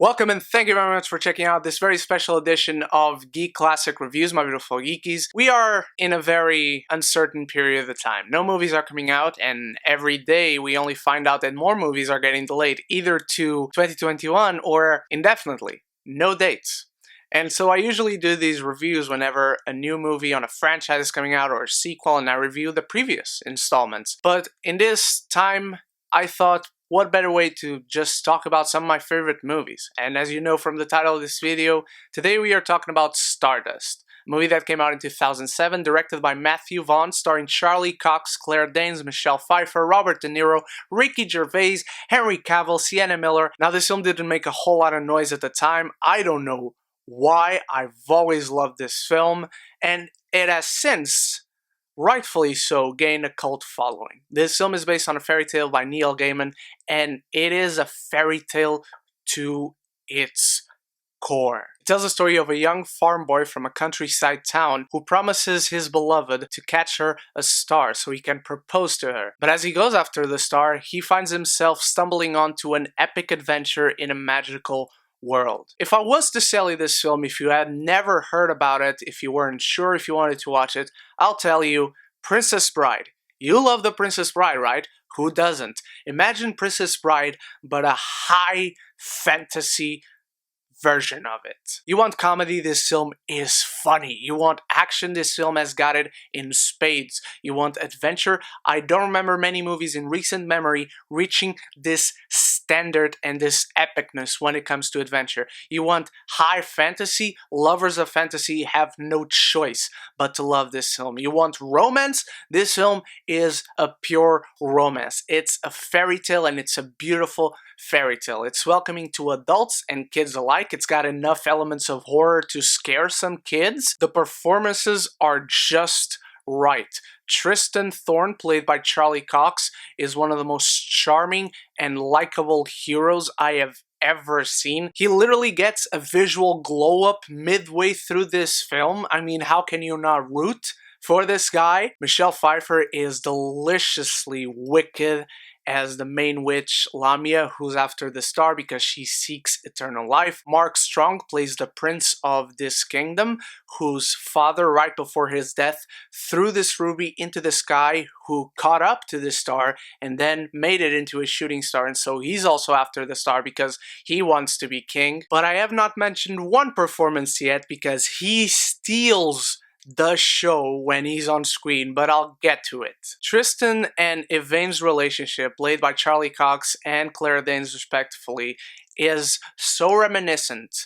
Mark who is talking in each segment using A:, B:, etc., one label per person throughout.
A: Welcome and thank you very much for checking out this very special edition of Geek Classic Reviews, my beautiful geekies. We are in a very uncertain period of the time. No movies are coming out, and every day we only find out that more movies are getting delayed, either to 2021 or indefinitely. No dates. And so I usually do these reviews whenever a new movie on a franchise is coming out or a sequel, and I review the previous installments. But in this time, I thought, what better way to just talk about some of my favorite movies? And as you know from the title of this video, today we are talking about Stardust, a movie that came out in 2007, directed by Matthew Vaughn, starring Charlie Cox, Claire Danes, Michelle Pfeiffer, Robert De Niro, Ricky Gervais, Henry Cavill, Sienna Miller. Now, this film didn't make a whole lot of noise at the time. I don't know why. I've always loved this film, and it has since, rightfully so, gained a cult following. This film is based on a fairy tale by Neil Gaiman, and it is a fairy tale to its core. It tells the story of a young farm boy from a countryside town who promises his beloved to catch her a star so he can propose to her. But as he goes after the star, he finds himself stumbling onto an epic adventure in a magical world. If I was to sell you this film, if you had never heard about it, if you weren't sure if you wanted to watch it, I'll tell you, Princess Bride. You love The Princess Bride, right? Who doesn't? Imagine Princess Bride, but a high fantasy version of it. You want comedy? This film is funny. You want action? This film has got it in spades. You want adventure? I don't remember many movies in recent memory reaching this standard and this epicness when it comes to adventure. You want high fantasy? Lovers of fantasy have no choice but to love this film. You want romance? This film is a pure romance. It's a fairy tale, and it's a beautiful fairy tale. It's welcoming to adults and kids alike. It's got enough elements of horror to scare some kids. The performances are just right. Tristan Thorne, played by Charlie Cox, is one of the most charming and likable heroes I have ever seen. He literally gets a visual glow up midway through this film. I mean, how can you not root for this guy? Michelle Pfeiffer is deliciously wicked as the main witch, Lamia, who's after the star because she seeks eternal life. Mark Strong plays the prince of this kingdom, whose father, right before his death, threw this ruby into the sky, who caught up to the star and then made it into a shooting star, and so he's also after the star because he wants to be king. But I have not mentioned one performance yet because he steals the show when he's on screen, but I'll get to it. Tristan and Yvain's relationship, played by Charlie Cox and Claire Danes respectively, is so reminiscent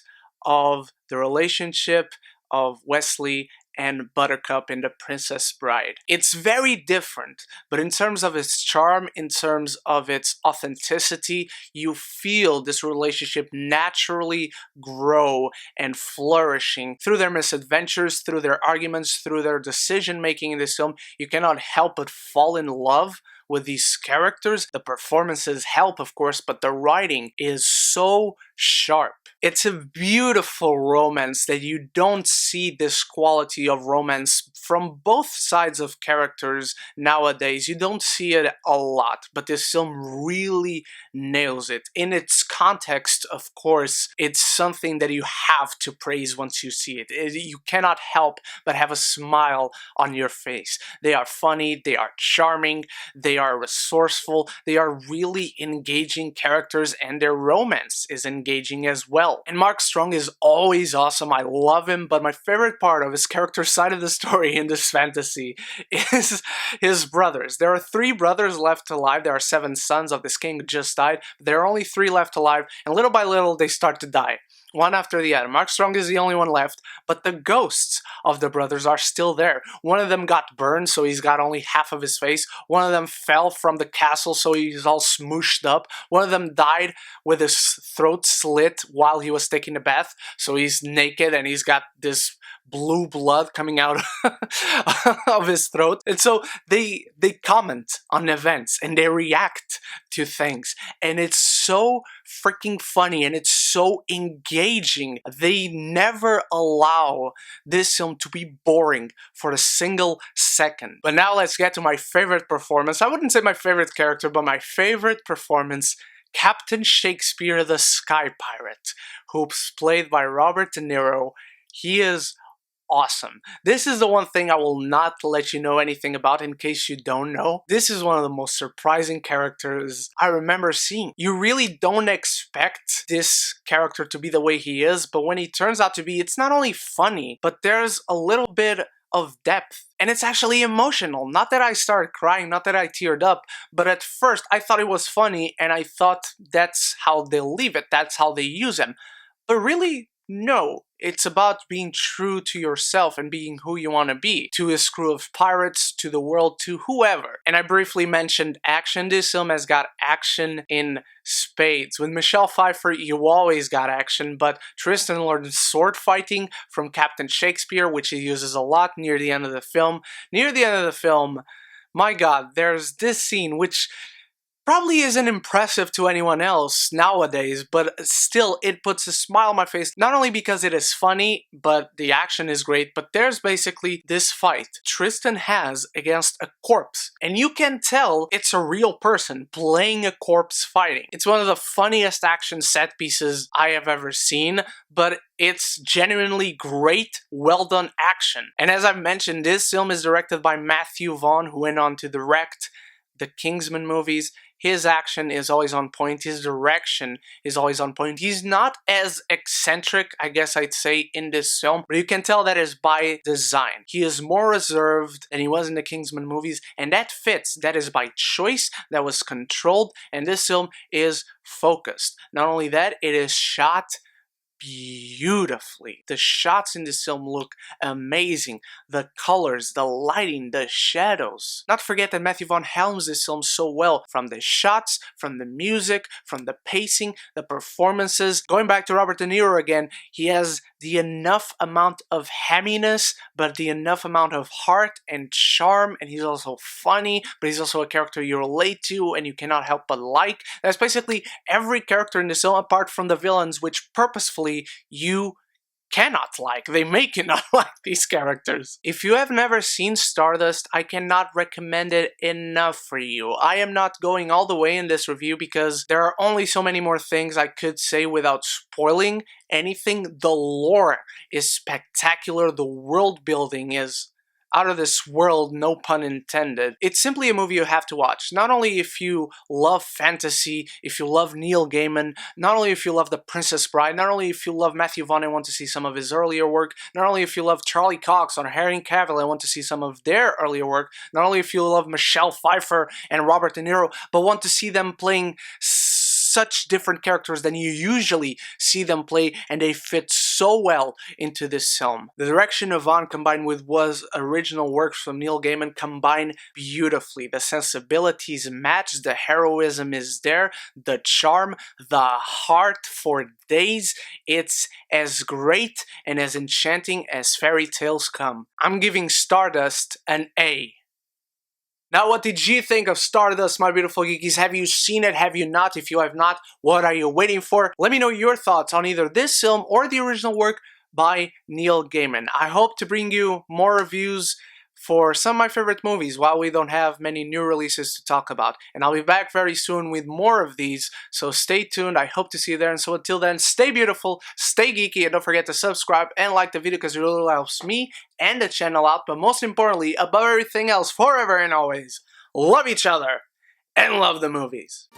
A: of the relationship of Wesley and Buttercup in The Princess Bride. It's very different, but in terms of its charm, in terms of its authenticity, you feel this relationship naturally grow and flourishing through their misadventures, through their arguments, through their decision making in this film. You cannot help but fall in love with these characters. The performances help, of course, but the writing is so sharp. It's a beautiful romance that you don't see this quality of romance from both sides of characters nowadays. You don't see it a lot, but this film really nails it. In its context, of course, it's something that you have to praise once you see it. You cannot help but have a smile on your face. They are funny, they are charming, they are resourceful, they are really engaging characters, and their romance is engaging as well. And Mark Strong is always awesome. I love him, but my favorite part of his character side of the story in this fantasy is his brothers. There are 3 brothers left alive. There are 7 sons of this king who just died. There are only 3 left alive, and little by little they start to die, one after the other. Mark Strong is the only one left, but the ghosts of the brothers are still there. One of them got burned, so he's got only half of his face. One of them fell from the castle, so he's all smooshed up. One of them died with his throat slit while he was taking a bath, so he's naked and he's got this blue blood coming out of his throat. And so they comment on events and they react to things, and it's so freaking funny and it's so engaging. They never allow this film to be boring for a single second. But now let's get to my favorite performance. I wouldn't say my favorite character, but my favorite performance Captain Shakespeare the Sky Pirate, who's played by Robert De Niro. He is awesome. This is the one thing I will not let you know anything about in case you don't know. This is one of the most surprising characters I remember seeing. You really don't expect this character to be the way he is, but when he turns out to be, it's not only funny, but there's a little bit of depth, and it's actually emotional. Not that I started crying, not that I teared up, but at first I thought it was funny and I thought that's how they'll leave it, that's how they use him. But really, no, it's about being true to yourself and being who you want to be, to his crew of pirates, to the world, to whoever. And I briefly mentioned action. This film has got action in spades. With Michelle Pfeiffer, you always got action, but Tristan learns sword fighting from Captain Shakespeare, which he uses a lot near the end of the film. Near the end of the film, my god, there's this scene which probably isn't impressive to anyone else nowadays, but still it puts a smile on my face, not only because it is funny, but the action is great, but there's basically this fight Tristan has against a corpse, and you can tell it's a real person playing a corpse fighting. It's one of the funniest action set pieces I have ever seen, but it's genuinely great, well done action. And as I've mentioned, this film is directed by Matthew Vaughn, who went on to direct the Kingsman movies. His action is always on point. His direction is always on point. He's not as eccentric, I guess I'd say, in this film, but you can tell that is by design. He is more reserved than he was in the Kingsman movies, and that fits. That is by choice, that was controlled, and this film is focused. Not only that, it is shot beautifully. The shots in this film look amazing. The colors, the lighting, the shadows. Not forget that Matthew Vaughn helms this film so well, from the shots, from the music, from the pacing, the performances. Going back to Robert De Niro again, he has the enough amount of hamminess, but the enough amount of heart and charm, and he's also funny, but he's also a character you relate to and you cannot help but like. That's basically every character in this film, apart from the villains, which purposefully you cannot like. They make you not like these characters. If you have never seen Stardust, I cannot recommend it enough for you. I am not going all the way in this review because there are only so many more things I could say without spoiling anything. The lore is spectacular. The world building is out of this world, no pun intended. It's simply a movie you have to watch. Not only if you love fantasy, if you love Neil Gaiman, not only if you love The Princess Bride, not only if you love Matthew Vaughn and want to see some of his earlier work, not only if you love Charlie Cox or Henry Cavill and want to see some of their earlier work, not only if you love Michelle Pfeiffer and Robert De Niro, but want to see them playing such different characters than you usually see them play, and they fit so well into this film. The direction of Vaughn combined with was original works from Neil Gaiman combine beautifully. The sensibilities match, the heroism is there, the charm, the heart for days. It's as great and as enchanting as fairy tales come. I'm giving Stardust an A. Now, what did you think of Stardust, my beautiful geekies? Have you seen it? Have you not? If you have not, what are you waiting for? Let me know your thoughts on either this film or the original work by Neil Gaiman. I hope to bring you more reviews for some of my favorite movies while we don't have many new releases to talk about. And I'll be back very soon with more of these, so stay tuned. I hope to see you there. And so until then, stay beautiful, stay geeky, and don't forget to subscribe and like the video because it really helps me and the channel out. But most importantly, above everything else, forever and always, love each other and love the movies.